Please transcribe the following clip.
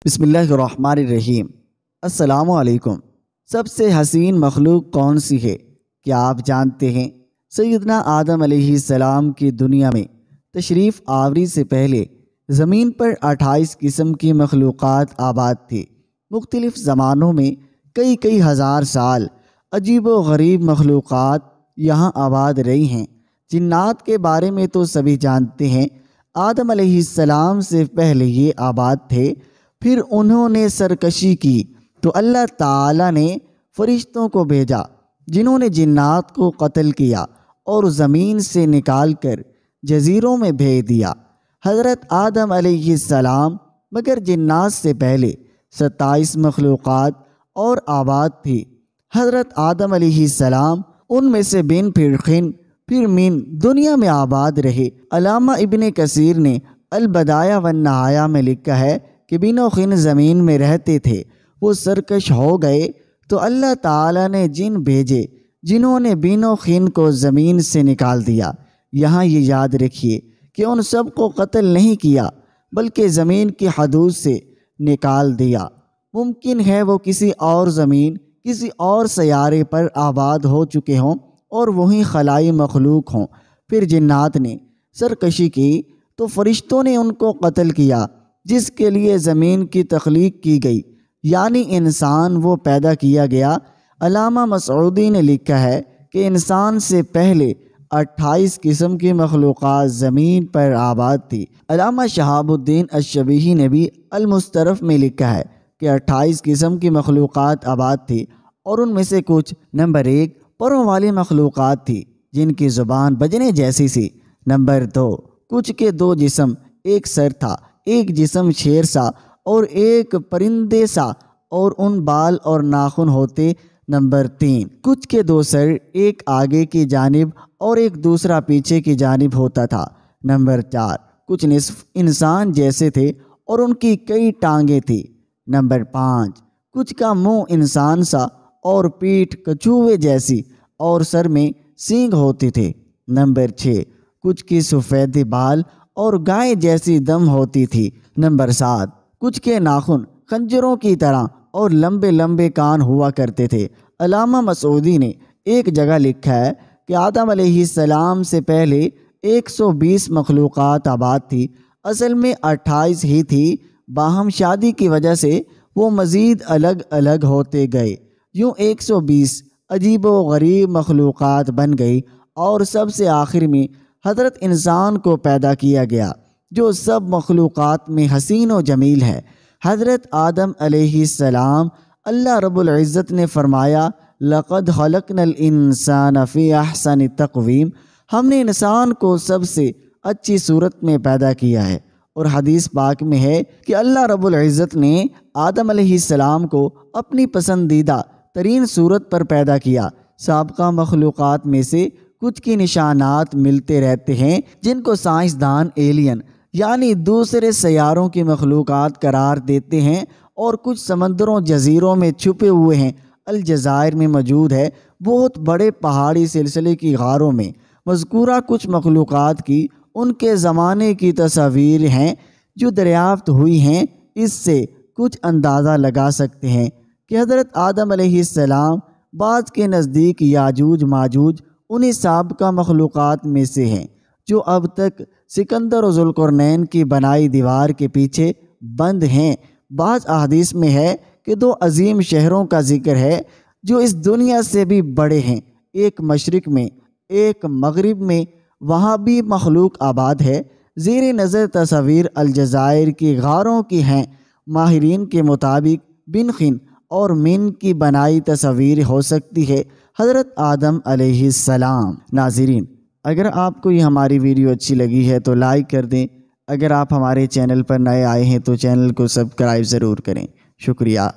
بسم اللہ الرحمن الرحیم۔ السلام علیکم۔ سب سے حسین مخلوق کون سی ہے؟ کیا آپ جانتے ہیں؟ سیدنا آدم علیہ السلام کی دنیا میں تشریف آوری سے پہلے زمین پر 28 قسم کی مخلوقات آباد تھی۔ مختلف زمانوں میں کئی ہزار سال عجیب و غریب مخلوقات یہاں آباد رہی ہیں۔ جنات کے بارے میں تو سبھی جانتے ہیں۔ آدم علیہ السلام سے پہلے یہ آباد تھے، پھر انہوں نے سرکشی کی تو اللہ تعالیٰ نے فرشتوں کو بھیجا جنہوں نے جنات کو قتل کیا اور زمین سے نکال کر جزیروں میں بھیج دیا۔ حضرت آدم علیہ السلام مگر جنات سے پہلے 27 مخلوقات اور آباد تھی۔ حضرت آدم علیہ السلام ان میں سے بن پھر خن پھر من دنیا میں آباد رہے۔ علامہ ابن کثیر نے البدایہ والنہایہ میں لکھا ہے کہ بن و خن زمین میں رہتے تھے، وہ سرکش ہو گئے تو اللہ تعالیٰ نے جن بھیجے جنہوں نے بن و خن کو زمین سے نکال دیا۔ یہاں یہ یاد رکھیے کہ ان سب کو قتل نہیں کیا بلکہ زمین کی حدود سے نکال دیا۔ ممکن ہے وہ کسی اور زمین کسی اور سیارے پر آباد ہو چکے ہوں اور وہیں خلائی مخلوق ہوں۔ پھر جنات نے سرکشی کی تو فرشتوں نے ان کو قتل کیا جس کے لیے زمین کی تخلیق کی گئی، یعنی انسان وہ پیدا کیا گیا۔ علامہ مسعودی نے لکھا ہے کہ انسان سے پہلے 28 قسم کی مخلوقات زمین پر آباد تھی۔ علامہ شہاب الدین الشبیہی نے بھی المسترف میں لکھا ہے کہ 28 قسم کی مخلوقات آباد تھی اور ان میں سے کچھ نمبر 1 پروں والی مخلوقات تھی جن کی زبان بجنے جیسی سی۔ نمبر 2 کچھ کے 2 جسم، ایک سر تھا، ایک جسم شیر سا اور ایک پرندے سا اور ان بال اور ناخن ہوتے۔ نمبر 3 کچھ کے 2 سر، ایک آگے کی جانب اور ایک دوسرا پیچھے کی جانب ہوتا تھا۔ نمبر 4 کچھ نصف انسان جیسے تھے اور ان کی کئی ٹانگیں تھیں۔ نمبر 5 کچھ کا منہ انسان سا اور پیٹھ کچھوے جیسی اور سر میں سینگ ہوتے تھے۔ نمبر 6 کچھ کی سفید بال اور گائے جیسی دم ہوتی تھی۔ نمبر 7 کچھ کے ناخن خنجروں کی طرح اور لمبے لمبے کان ہوا کرتے تھے۔ علامہ مسعودی نے ایک جگہ لکھا ہے کہ آدم علیہ السلام سے پہلے 120 مخلوقات آباد تھی، اصل میں 28 ہی تھی، باہم شادی کی وجہ سے وہ مزید الگ الگ ہوتے گئے۔ یوں 120 عجیب و غریب مخلوقات بن گئی اور سب سے آخر میں حضرت انسان کو پیدا کیا گیا جو سب مخلوقات میں حسین و جمیل ہے۔ حضرت آدم علیہ السلام اللہ رب العزت نے فرمایا لَقَدْ خَلَقْنَا الْإِنسَانَ فِي أَحْسَنِ تَقْوِيمٍ، ہم نے انسان کو سب سے اچھی صورت میں پیدا کیا ہے۔ اور حدیث پاک میں ہے کہ اللہ رب العزت نے آدم علیہ السلام کو اپنی پسندیدہ ترین صورت پر پیدا کیا۔ سابقہ مخلوقات میں سے کچھ کی نشانات ملتے رہتے ہیں جن کو سائنسدان ایلین یعنی دوسرے سیاروں کی مخلوقات قرار دیتے ہیں، اور کچھ سمندروں جزیروں میں چھپے ہوئے ہیں۔ الجزائر میں موجود ہے بہت بڑے پہاڑی سلسلے کی غاروں میں مذکورہ کچھ مخلوقات کی ان کے زمانے کی تصاویر ہیں جو دریافت ہوئی ہیں۔ اس سے کچھ اندازہ لگا سکتے ہیں کہ حضرت آدم علیہ السلام بعض کے نزدیک یاجوج ماجوج انہی سابقہ مخلوقات میں سے ہیں جو اب تک سکندر و ذوالقرنین کی بنائی دیوار کے پیچھے بند ہیں۔ بعض احادیث میں ہے کہ 2 عظیم شہروں کا ذکر ہے جو اس دنیا سے بھی بڑے ہیں، ایک مشرق میں ایک مغرب میں، وہاں بھی مخلوق آباد ہے۔ زیر نظر تصاویر الجزائر کی غاروں کی ہیں۔ ماہرین کے مطابق بن خن اور من کی بنائی تصاویر ہو سکتی ہے حضرت آدم علیہ السلام۔ ناظرین، اگر آپ کو یہ ہماری ویڈیو اچھی لگی ہے تو لائک کر دیں۔ اگر آپ ہمارے چینل پر نئے آئے ہیں تو چینل کو سبسکرائب ضرور کریں۔ شکریہ۔